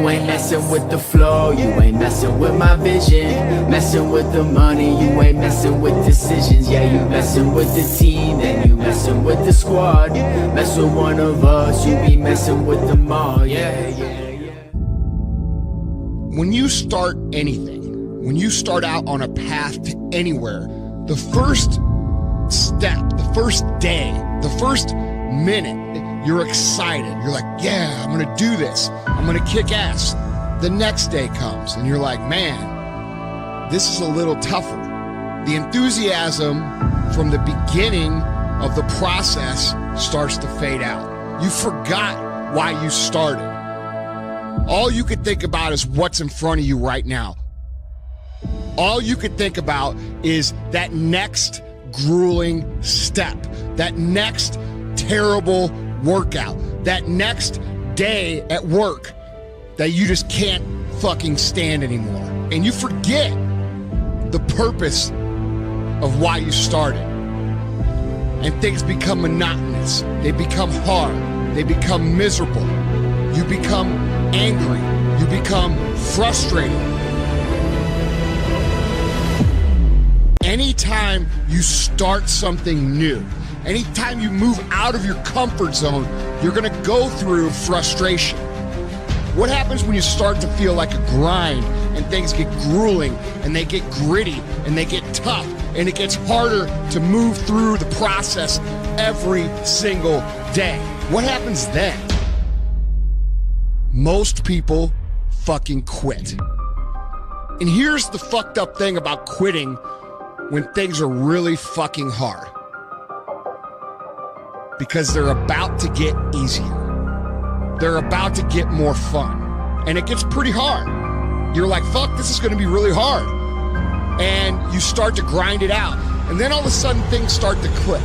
You ain't messing with the flow, you ain't messing with my vision. Messing with the money, you ain't messing with decisions. Yeah, you messing with the team, then you messing with the squad. Mess with one of us, you be messing with them all. Yeah, yeah, yeah. When you start anything, when you start out on a path to anywhere, the first step, the first day, the first minute, you're excited. You're like, yeah, I'm gonna do this. I'm gonna kick ass. The next day comes and you're like, man, this is a little tougher. The enthusiasm from the beginning of the process starts to fade out. You forgot why you started. All you could think about is what's in front of you right now. All you could think about is that next grueling step, that next terrible workout, that next day at work that you just can't fucking stand anymore. And you forget the purpose of why you started. And things become monotonous. They become hard. They become miserable. You become angry. You become frustrated. Anytime you start something new, anytime you move out of your comfort zone, you're gonna go through frustration. What happens when you start to feel like a grind and things get grueling and they get gritty and they get tough and it gets harder to move through the process every single day? What happens then? Most people fucking quit. And here's the fucked up thing about quitting when things are really fucking hard. Because they're about to get easier. They're about to get more fun. And it gets pretty hard. You're like, fuck, this is gonna be really hard. And you start to grind it out. And then all of a sudden things start to click.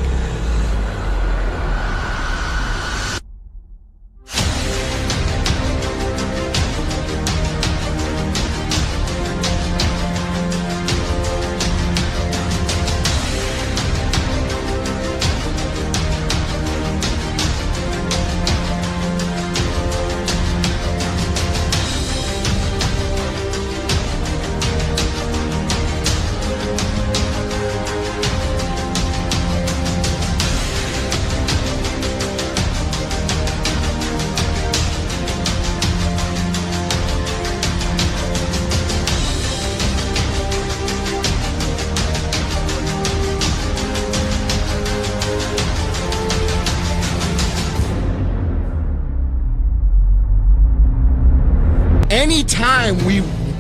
Anytime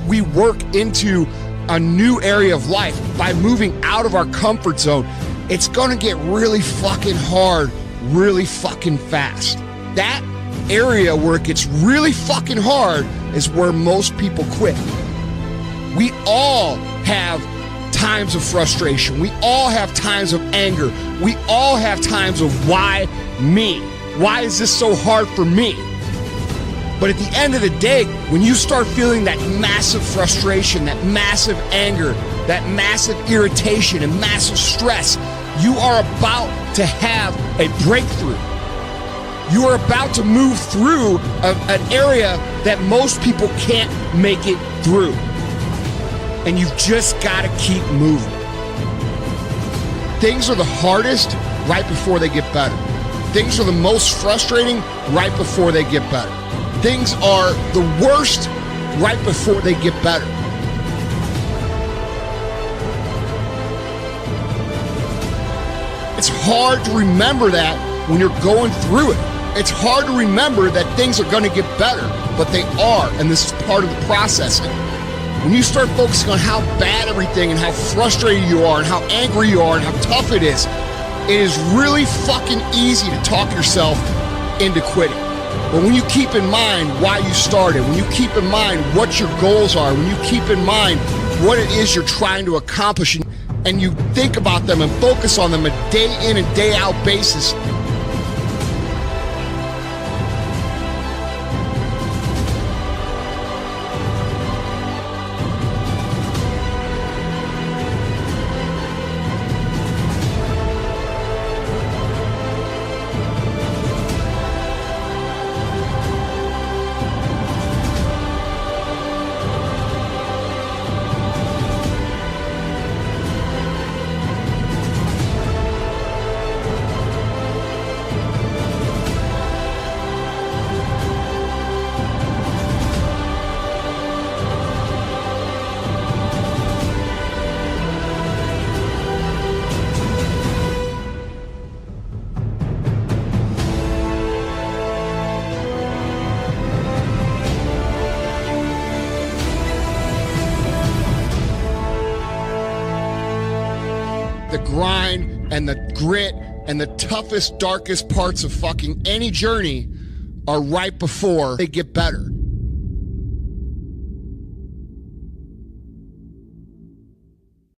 we work into a new area of life by moving out of our comfort zone, it's gonna get really fucking hard, really fucking fast. That area where it gets really fucking hard is where most people quit. We all have times of frustration. We all have times of anger. We all have times of why me? Why is this so hard for me? But at the end of the day, when you start feeling that massive frustration, that massive anger, that massive irritation and massive stress, you are about to have a breakthrough. You are about to move through an area that most people can't make it through. And you've just got to keep moving. Things are the hardest right before they get better. Things are the most frustrating right before they get better. Things are the worst right before they get better. It's hard to remember that when you're going through it. It's hard to remember that things are going to get better, but they are, and this is part of the process. When you start focusing on how bad everything and how frustrated you are and how angry you are and how tough it is really fucking easy to talk yourself into quitting. But when you keep in mind why you started, when you keep in mind what your goals are, when you keep in mind what it is you're trying to accomplish, and you think about them and focus on them a day in and day out basis, the grind and the grit and the toughest, darkest parts of fucking any journey are right before they get better.